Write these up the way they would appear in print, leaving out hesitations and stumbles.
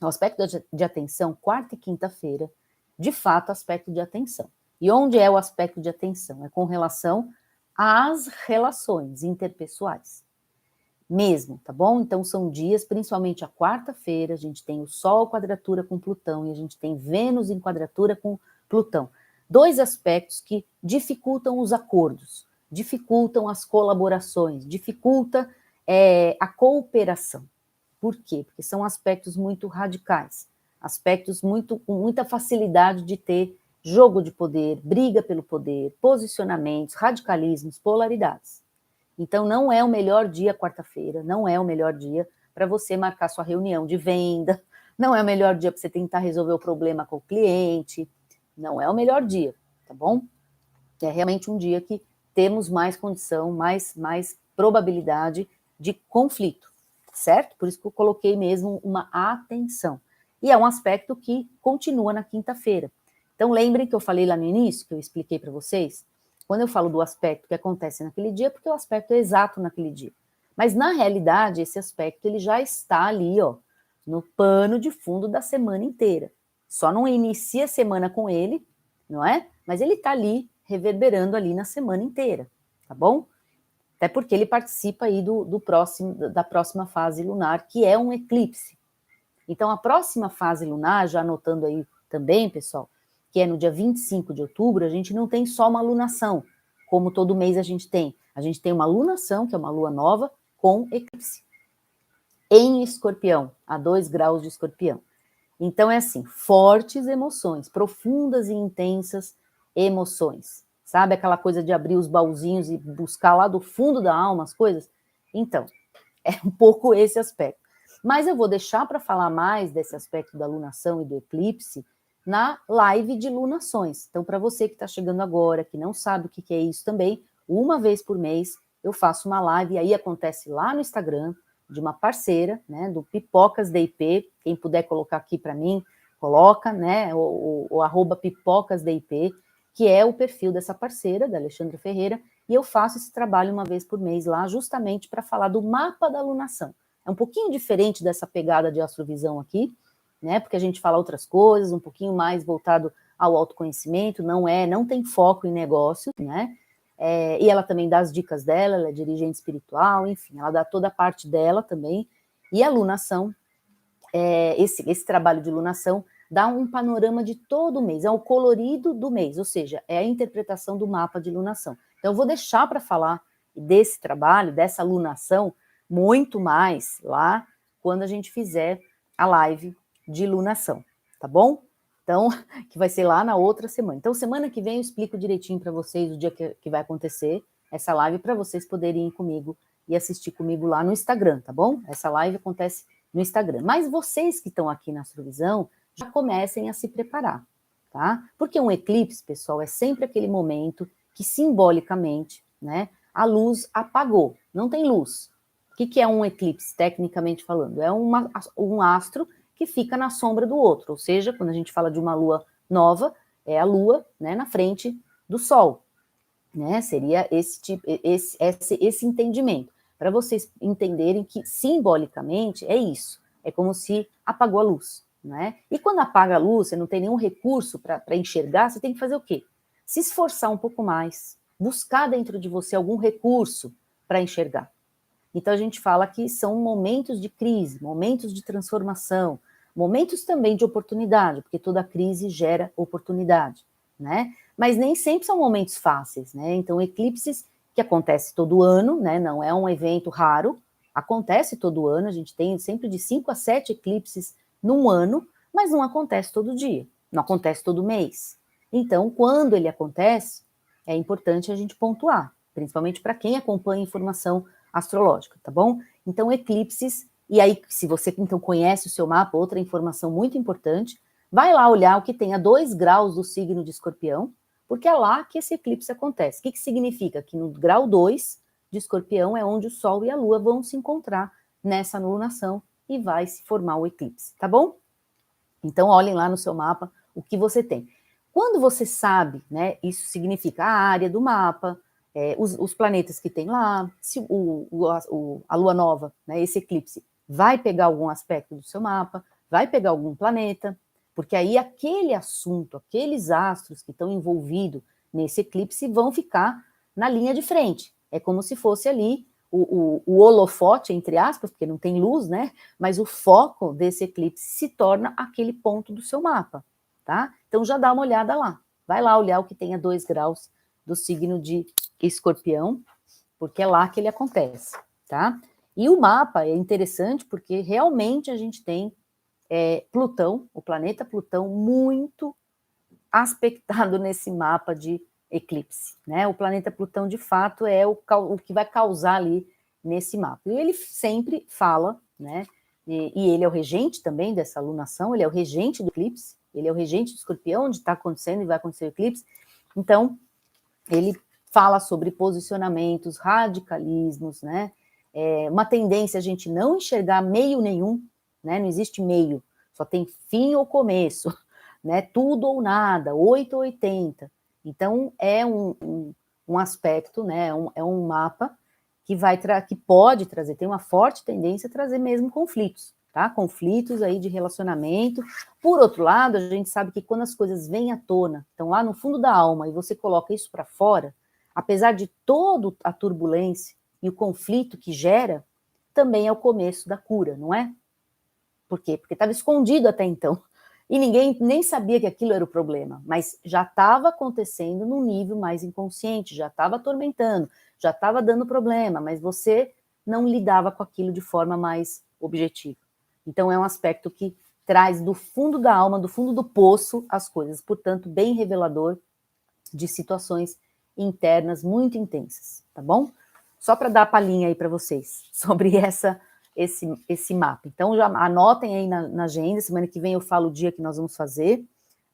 O aspecto de atenção, quarta e quinta-feira, de fato, aspecto de atenção. E onde é o aspecto de atenção? É com relação às relações interpessoais. Mesmo, tá bom? Então, são dias, principalmente a quarta-feira, a gente tem o Sol quadratura com Plutão e a gente tem Vênus em quadratura com Plutão. Dois aspectos que dificultam os acordos, dificultam as colaborações, dificulta a cooperação. Por quê? Porque são aspectos muito radicais, aspectos com muita facilidade de ter jogo de poder, briga pelo poder, posicionamentos, radicalismos, polaridades. Então, não é o melhor dia quarta-feira, não é o melhor dia para você marcar sua reunião de venda, não é o melhor dia para você tentar resolver o problema com o cliente, não é o melhor dia, tá bom? É realmente um dia que temos mais condição, mais probabilidade de conflito, certo? Por isso que eu coloquei mesmo uma atenção. E é um aspecto que continua na quinta-feira. Então, lembrem que eu falei lá no início, que eu expliquei para vocês, quando eu falo do aspecto que acontece naquele dia, porque o aspecto é exato naquele dia. Mas, na realidade, esse aspecto ele já está ali, ó, no pano de fundo da semana inteira. Só não inicia a semana com ele, não é? Mas ele está ali, reverberando ali na semana inteira, tá bom? Até porque ele participa aí da próxima fase lunar, que é um eclipse. Então, a próxima fase lunar, já anotando aí também, pessoal, que é no dia 25 de outubro, a gente não tem só uma lunação, como todo mês a gente tem. A gente tem uma lunação, que é uma lua nova, com eclipse. Em Escorpião, a 2 graus de Escorpião. Então, é assim, fortes emoções, profundas e intensas emoções. Sabe aquela coisa de abrir os baúzinhos e buscar lá do fundo da alma as coisas? Então, é um pouco esse aspecto. Mas eu vou deixar para falar mais desse aspecto da lunação e do eclipse na live de lunações. Então, para você que está chegando agora, que não sabe o que é isso também, uma vez por mês eu faço uma live, e aí acontece lá no Instagram, de uma parceira, né, do Pipocas DIP, quem puder colocar aqui para mim, coloca, né, o arroba Pipocas DIP, que é o perfil dessa parceira, da Alexandra Ferreira, e eu faço esse trabalho uma vez por mês lá, justamente para falar do mapa da lunação. É um pouquinho diferente dessa pegada de astrovisão aqui, né, porque a gente fala outras coisas, um pouquinho mais voltado ao autoconhecimento, não tem foco em negócio, né, e ela também dá as dicas dela, ela é dirigente espiritual, enfim, ela dá toda a parte dela também, e a lunação, esse trabalho de lunação dá um panorama de todo o mês, é o colorido do mês, ou seja, é a interpretação do mapa de lunação. Então, eu vou deixar para falar desse trabalho, dessa lunação, muito mais lá quando a gente fizer a live de lunação, tá bom? Então, que vai ser lá na outra semana. Então, semana que vem eu explico direitinho para vocês o dia que vai acontecer essa live, para vocês poderem ir comigo e assistir comigo lá no Instagram, tá bom? Essa live acontece no Instagram. Mas vocês que estão aqui na Astrovisão, já comecem a se preparar, tá? Porque um eclipse, pessoal, é sempre aquele momento que simbolicamente, né, a luz apagou, não tem luz. O que é um eclipse, tecnicamente falando? É um astro que fica na sombra do outro, ou seja, quando a gente fala de uma lua nova, é a lua, né, na frente do sol, né? Seria esse entendimento, para vocês entenderem que simbolicamente é isso, é como se apagou a luz, né? E quando apaga a luz, você não tem nenhum recurso para enxergar, você tem que fazer o quê? Se esforçar um pouco mais, buscar dentro de você algum recurso para enxergar. Então, a gente fala que são momentos de crise, momentos de transformação, momentos também de oportunidade, porque toda crise gera oportunidade, né? Mas nem sempre são momentos fáceis, né? Então, eclipses que acontece todo ano, né? Não é um evento raro, acontece todo ano, a gente tem sempre de 5 a 7 eclipses num ano, mas não acontece todo dia, não acontece todo mês. Então, quando ele acontece, é importante a gente pontuar, principalmente para quem acompanha informação astrológica, tá bom? Então, eclipses, e aí, se você então conhece o seu mapa, outra informação muito importante, vai lá olhar o que tem a 2 graus do signo de Escorpião, porque é lá que esse eclipse acontece. O que significa? Que no grau 2 de Escorpião é onde o Sol e a Lua vão se encontrar nessa lunação e vai se formar o eclipse, tá bom? Então, olhem lá no seu mapa o que você tem. Quando você sabe, né, isso significa a área do mapa, os planetas que tem lá, se a lua nova, né, esse eclipse, vai pegar algum aspecto do seu mapa, vai pegar algum planeta, porque aí aquele assunto, aqueles astros que estão envolvidos nesse eclipse vão ficar na linha de frente. É como se fosse ali o holofote, entre aspas, porque não tem luz, né? Mas o foco desse eclipse se torna aquele ponto do seu mapa, tá? Então já dá uma olhada lá. Vai lá olhar o que tem a 2 graus do signo de Escorpião, porque é lá que ele acontece, tá? E o mapa é interessante porque realmente a gente tem Plutão, o planeta Plutão, muito aspectado nesse mapa de eclipse, né? O planeta Plutão, de fato, é o que vai causar ali nesse mapa. E ele sempre fala, né? E ele é o regente também dessa alunação, ele é o regente do eclipse, ele é o regente do Escorpião, onde está acontecendo e vai acontecer o eclipse. Então, ele fala sobre posicionamentos, radicalismos, né? Uma tendência a gente não enxergar meio nenhum, né? Não existe meio, só tem fim ou começo, né? Tudo ou nada, 8 ou 80. Então, é um aspecto, né? É um mapa que pode trazer, tem uma forte tendência a trazer mesmo conflitos, tá? Conflitos aí de relacionamento. Por outro lado, a gente sabe que quando as coisas vêm à tona, estão lá no fundo da alma, e você coloca isso para fora, apesar de toda a turbulência e o conflito que gera, também é o começo da cura, não é? Por quê? Porque estava escondido até então. E ninguém nem sabia que aquilo era o problema, mas já estava acontecendo num nível mais inconsciente, já estava atormentando, já estava dando problema, mas você não lidava com aquilo de forma mais objetiva. Então é um aspecto que traz do fundo da alma, do fundo do poço, as coisas, portanto, bem revelador de situações internas muito intensas, tá bom? Só para dar a palhinha aí para vocês sobre esse mapa. Então, já anotem aí na agenda, semana que vem eu falo o dia que nós vamos fazer,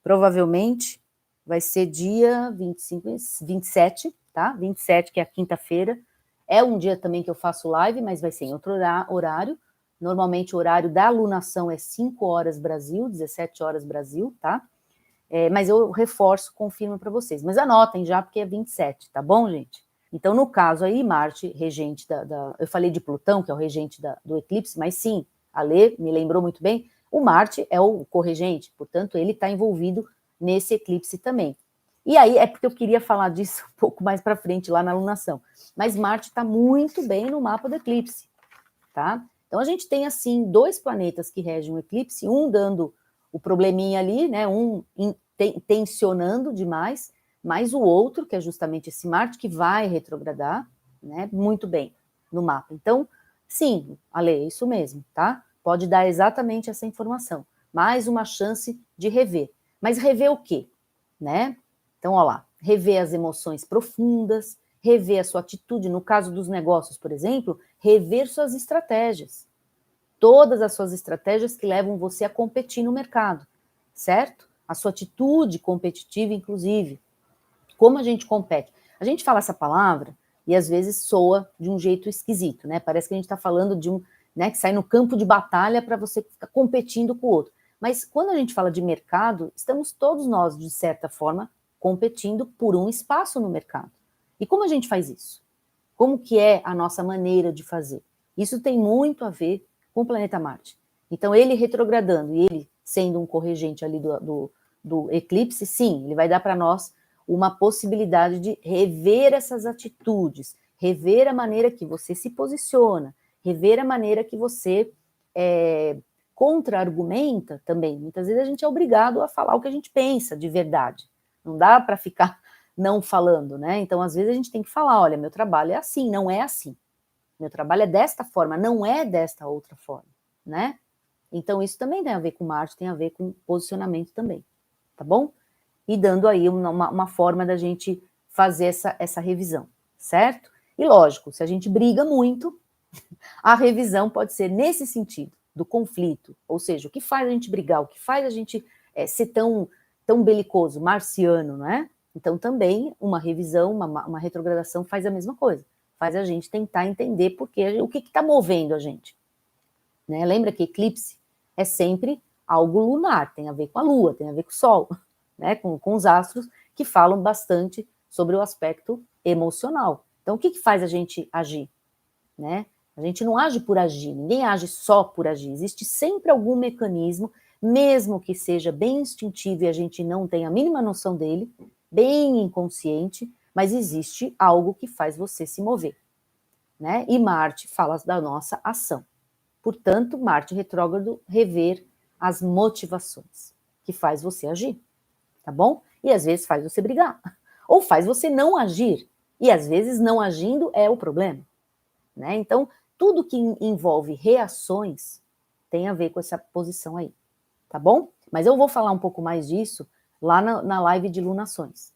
provavelmente vai ser dia 25, 27, tá? 27, que é a quinta-feira, é um dia também que eu faço live, mas vai ser em outro horário, normalmente o horário da alunação é 5 horas Brasil, 17 horas Brasil, tá? Mas eu reforço, confirmo para vocês. Mas anotem já, porque é 27, tá bom, gente? Então, no caso aí, Marte, regente eu falei de Plutão, que é o regente do eclipse, mas sim, a Lê me lembrou muito bem, o Marte é o corregente, portanto, ele está envolvido nesse eclipse também. E aí, é porque eu queria falar disso um pouco mais para frente, lá na alunação. Mas Marte está muito bem no mapa do eclipse, tá? Então, a gente tem, assim, 2 planetas que regem o eclipse, um dando o probleminha ali, né, um tensionando demais, mas o outro, que é justamente esse Marte, que vai retrogradar, né, muito bem no mapa. Então, sim, Ale, é isso mesmo, tá? Pode dar exatamente essa informação. Mais uma chance de rever. Mas rever o quê? Né? Então, ó lá, rever as emoções profundas, rever a sua atitude, no caso dos negócios, por exemplo, rever suas estratégias. Todas as suas estratégias que levam você a competir no mercado, certo? A sua atitude competitiva, inclusive. Como a gente compete? A gente fala essa palavra e às vezes soa de um jeito esquisito, né? Parece que a gente está falando de né, que sai no campo de batalha para você ficar competindo com o outro. Mas quando a gente fala de mercado, estamos todos nós, de certa forma, competindo por um espaço no mercado. E como a gente faz isso? Como que é a nossa maneira de fazer? Isso tem muito a ver com o planeta Marte. Então, ele retrogradando e ele sendo um corregente ali do eclipse, sim, ele vai dar para nós uma possibilidade de rever essas atitudes, rever a maneira que você se posiciona, rever a maneira que você contra-argumenta também. Muitas vezes a gente é obrigado a falar o que a gente pensa de verdade. Não dá para ficar não falando, né? Então, às vezes a gente tem que falar, olha, meu trabalho é assim, não é assim. Meu trabalho é desta forma, não é desta outra forma, né? Então, isso também tem a ver com Marte, tem a ver com posicionamento também, tá bom? E dando aí uma forma da gente fazer essa revisão, certo? E lógico, se a gente briga muito, a revisão pode ser nesse sentido, do conflito, ou seja, o que faz a gente brigar, o que faz a gente ser tão belicoso, marciano, né? Então, também, uma revisão, uma retrogradação faz a mesma coisa, faz a gente tentar entender o que está movendo a gente. Né? Lembra que eclipse é sempre algo lunar, tem a ver com a Lua, tem a ver com o Sol, né? com os astros, que falam bastante sobre o aspecto emocional. Então, o que faz a gente agir? Né? A gente não age por agir, ninguém age só por agir. Existe sempre algum mecanismo, mesmo que seja bem instintivo e a gente não tenha a mínima noção dele, bem inconsciente, mas existe algo que faz você se mover, né? E Marte fala da nossa ação. Portanto, Marte retrógrado rever as motivações, que faz você agir, tá bom? E às vezes faz você brigar, ou faz você não agir, e às vezes não agindo é o problema, né? Então, tudo que envolve reações tem a ver com essa posição aí, tá bom? Mas eu vou falar um pouco mais disso lá na live de lunações.